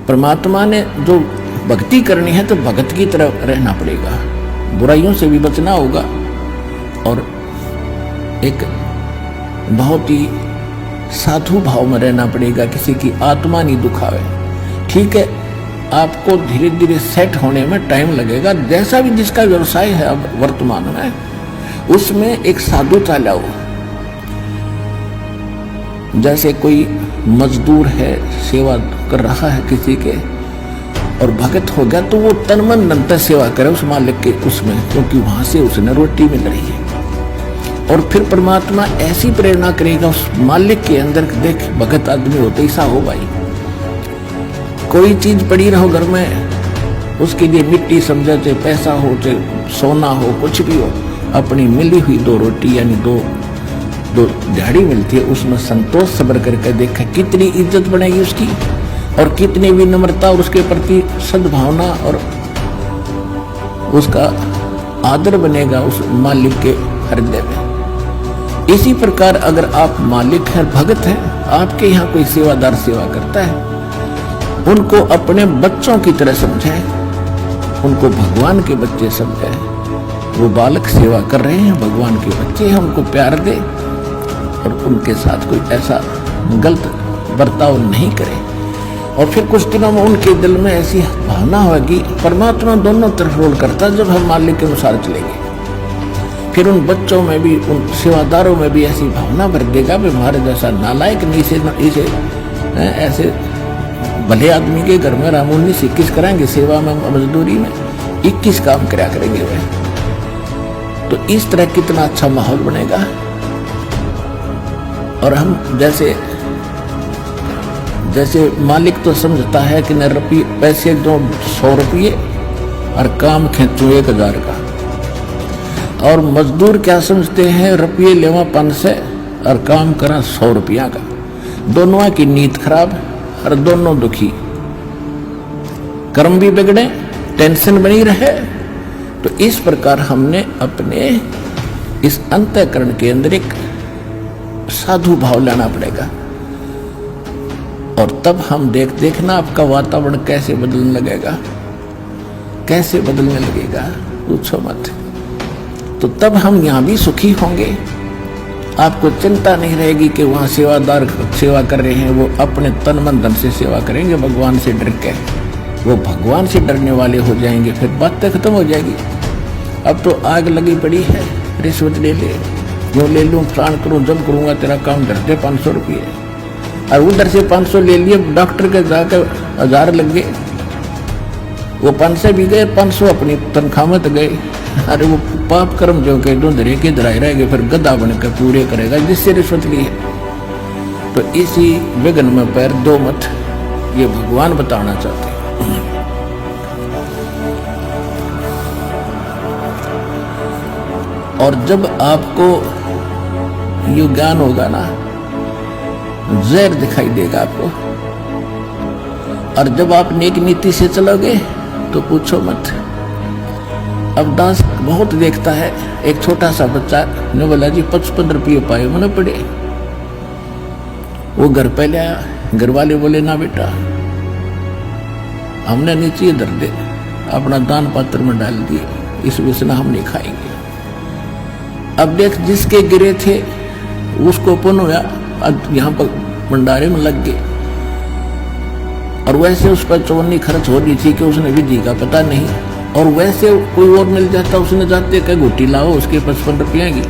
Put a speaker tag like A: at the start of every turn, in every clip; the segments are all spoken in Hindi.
A: परमात्मा ने जो भक्ति करनी है तो भगत की तरह रहना पड़ेगा, बुराइयों से भी बचना होगा और एक बहुत ही साधु भाव में रहना पड़ेगा, किसी की आत्मा नहीं दुखावे। ठीक है, आपको धीरे धीरे सेट होने में टाइम लगेगा, जैसा भी जिसका व्यवसाय है अब वर्तमान में उसमें एक साधुता लाओ। जैसे कोई मजदूर है, सेवा कर रहा है किसी के और भगत हो गया, तो वो तन मन धन से सेवा करे उस मालिक के उसमें, क्योंकि वहां से उसने रोटी मिल रही है। और फिर परमात्मा ऐसी प्रेरणा करेगा उस मालिक के अंदर, देख भगत आदमी होते ऐसा हो भाई, कोई चीज पड़ी रहो घर में उसके लिए मिट्टी समझा, चाहे पैसा हो चाहे सोना हो कुछ भी हो, अपनी मिली हुई 2 रोटी यानी दो दिहाड़ी मिलती है, उसमें संतोष सब्र करके देखा कितनी इज्जत बनेगी उसकी और कितनी विनम्रता और उसके प्रति सद्भावना और उसका आदर बनेगा उस मालिक के हृदय में। इसी प्रकार अगर आप मालिक हैं, भगत हैं, आपके यहाँ कोई सेवादार सेवा करता है, उनको अपने बच्चों की तरह समझें, उनको भगवान के बच्चे समझें। वो बालक सेवा कर रहे हैं, भगवान के बच्चे हैं, उनको प्यार दे और उनके साथ कोई ऐसा गलत बर्ताव नहीं करे। और फिर कुछ दिनों में उनके दिल में ऐसी भावना होगी, परमात्मा दोनों तरफ रोल करता है, जब हम मालिक के अनुसार चलेंगे फिर उन बच्चों में भी, उन सेवादारों में भी ऐसी भावना भर देगा कि हमारे जैसा नालायक नहीं इसे ऐसे भले आदमी के घर में राम 19-21 कराएंगे सेवा में, मजदूरी में 21 काम कराया करेंगे वे। तो इस तरह कितना अच्छा माहौल बनेगा। और हम जैसे मालिक तो समझता है कि न पैसे दो 100 रुपये और काम खींचो 1000 का, और मजदूर क्या समझते हैं, रुपये लेवा 500 और काम करा 100 रुपया का। दोनों की नीयत खराब और दोनों दुखी, कर्म भी बिगड़े, टेंशन बनी रहे। तो इस प्रकार हमने अपने इस अंतःकरण के अंदर एक साधु भाव लाना पड़ेगा, और तब हम देखना आपका वातावरण कैसे बदलने लगेगा, कैसे बदलने लगेगा, पूछो मत। तो तब हम यहाँ भी सुखी होंगे, आपको चिंता नहीं रहेगी कि वहाँ सेवादार सेवा कर रहे हैं, वो अपने तन मन धन से सेवा करेंगे, भगवान से डर के वो भगवान से डरने वाले हो जाएंगे, फिर बातें खत्म हो जाएगी। अब तो आग लगी पड़ी है, रिश्वत ले ले, जो ले लूँ, प्राण करूँ, जब करूँगा तेरा काम धरते 500 रुपये, और उधर से 500 ले लिए, डॉक्टर के जाकर 1000 लग गए, वो 500 भी गए, 500 अपनी तनख्वाह में तो गए। अरे वो पाप कर्म जो के दो धरे के धराए रहेंगे, फिर गधा बनकर पूरे करेगा जिससे रिश्वत ली है। तो इसी विघ्न में पैर दो मत, ये भगवान बताना चाहते हैं। और जब आपको ये ज्ञान होगा ना, जहर दिखाई देगा आपको, और जब आप नेक नीति से चलोगे तो पूछो मत। अब दास बहुत देखता है, एक छोटा सा बच्चा ने बोला जी 55 रुपये पाए मैंने पड़े, वो घर पे लाया, घर वाले बोले ना बेटा हमने नीचे धर दे, अपना दान पात्र में डाल दिए, इस विषय हम नहीं खाएंगे। अब देख जिसके गिरे थे उसको पुण्य हुआ, अब यहाँ पर भंडारे में लग गए, और वैसे उस पर चौनी खर्च हो रही थी कि उसने विधि का पता नहीं, और वैसे कोई और मिल जाता, उसने जाते कह घुट्टी लाओ उसके 55 रुपये की,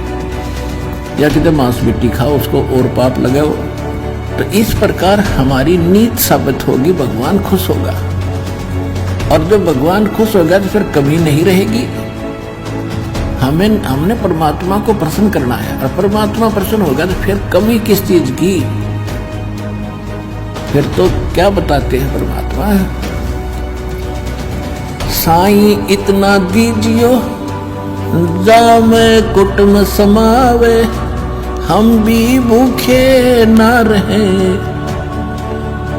A: या कितने मांस मिट्टी खाओ उसको और पाप लगाओ। तो इस प्रकार हमारी नीत साबित होगी, भगवान खुश होगा, और जब भगवान खुश होगा तो फिर कमी नहीं रहेगी। हमने परमात्मा को प्रसन्न करना है, और परमात्मा प्रसन्न होगा तो फिर कमी किस चीज की, फिर तो क्या बताते हैं परमात्मा, साईं इतना दीजियो जामे कुटुम समावे, हम भी भूखे न रहे,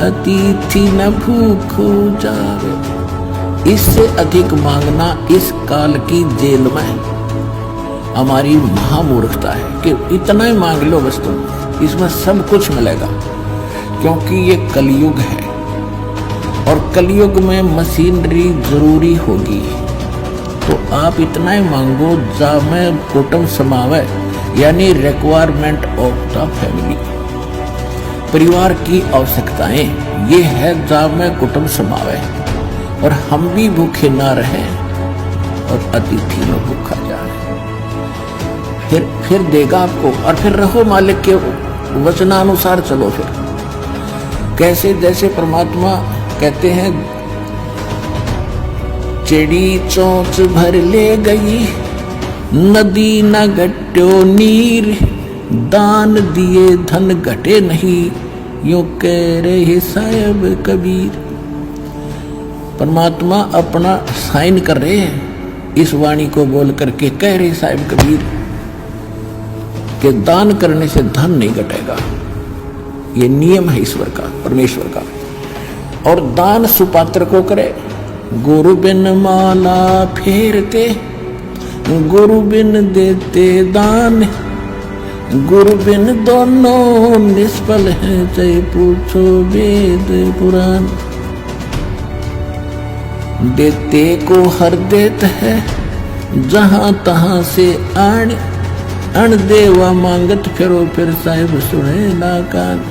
A: अतिथि न भूखो जावे। इससे अधिक मांगना इस काल की जेल में हमारी महामूर्खता है कि इतना ही मांग लो बस, तुम इसमें सब कुछ मिलेगा, क्योंकि ये कलयुग है और कलयुग में मशीनरी जरूरी होगी, तो आप इतना ही मांगो जा में कुटुंब समावे, यानी रिक्वायरमेंट ऑफ द फैमिली, परिवार की आवश्यकताएं ये है जा में कुटुंब समावे, और हम भी भूखे ना रहें और अतिथि में भूखा जाए। फिर देगा आपको, और फिर रहो मालिक के वचनानुसार चलो। फिर कैसे, जैसे परमात्मा कहते हैं, चिड़ी चोंच भर ले गई नदी न घट्यो नीर, दान दिए धन घटे नहीं, यूं कह रहे साहिब कबीर। परमात्मा अपना साइन कर रहे हैं इस वाणी को बोल करके, कह रहे साहिब कबीर कि दान करने से धन नहीं घटेगा, ये नियम है ईश्वर का, परमेश्वर का। और दान सुपात्र को करे, गुरु बिन माला फेरते, गुरु बिन देते दान, गुरु बिन दोनों निष्फल है, चाहे पूछो वेद पुराण। देते को हर देत है, जहां तहां से आण, अण देवा मांगत फिरो, फिर साहिब सुने ना कान।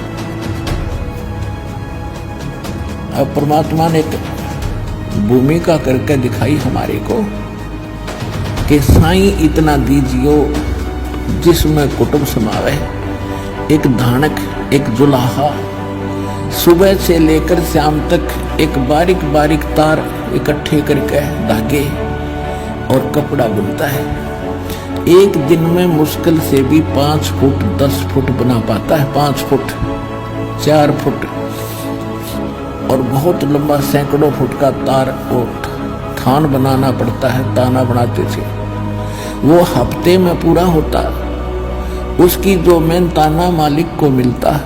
A: अब परमात्मा ने भूमिका करके दिखाई हमारे को कि साईं इतना दीजियो जिसमें कुटुंब समावे, एक धानक, एक जुलाहा, सुबह से लेकर शाम तक एक बारीक बारीक तार इकट्ठे करके धागे और कपड़ा बुनता है। एक दिन में मुश्किल से भी 5 फुट 10 फुट बना पाता है, 5 फुट 4 फुट, और बहुत लंबा सैकड़ों फुट का तार और थान बनाना पड़ता है। ताना बनाते थे, वो हफ्ते में पूरा होता। उसकी जो मेन ताना मालिक को मिलता,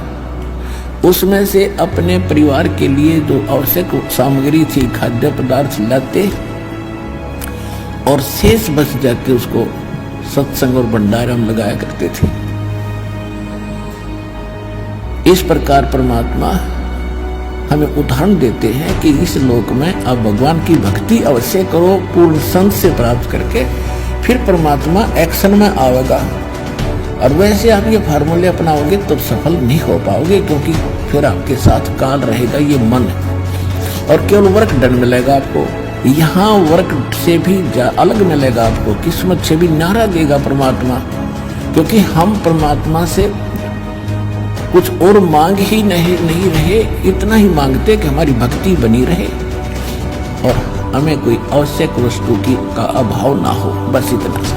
A: उसमें से अपने परिवार के लिए जो आवश्यक सामग्री थी, खाद्य पदार्थ लाते, और शेष बच जाते उसको सत्संग और भंडारा में लगाया करते थे। इस प्रकार परमात्मा हमें उदाहरण देते हैं कि इस लोक में अब भगवान की भक्ति अवश्य करो, पूर्ण संत से प्राप्त करके, फिर परमात्मा एक्शन में आएगा। और वैसे आप ये फार्मूले अपनाओगे तो सफल नहीं हो पाओगे, क्योंकि फिर आपके साथ काल रहेगा ये मन, और केवल वर्क डन मिलेगा आपको। यहाँ वर्क से भी अलग मिलेगा आपको, किस्मत से भी नारा देगा परमात्मा, क्योंकि हम परमात्मा से कुछ और मांग ही नहीं रहे, इतना ही मांगते कि हमारी भक्ति बनी रहे और हमें कोई आवश्यक वस्तु का अभाव ना हो, बस इतना सा।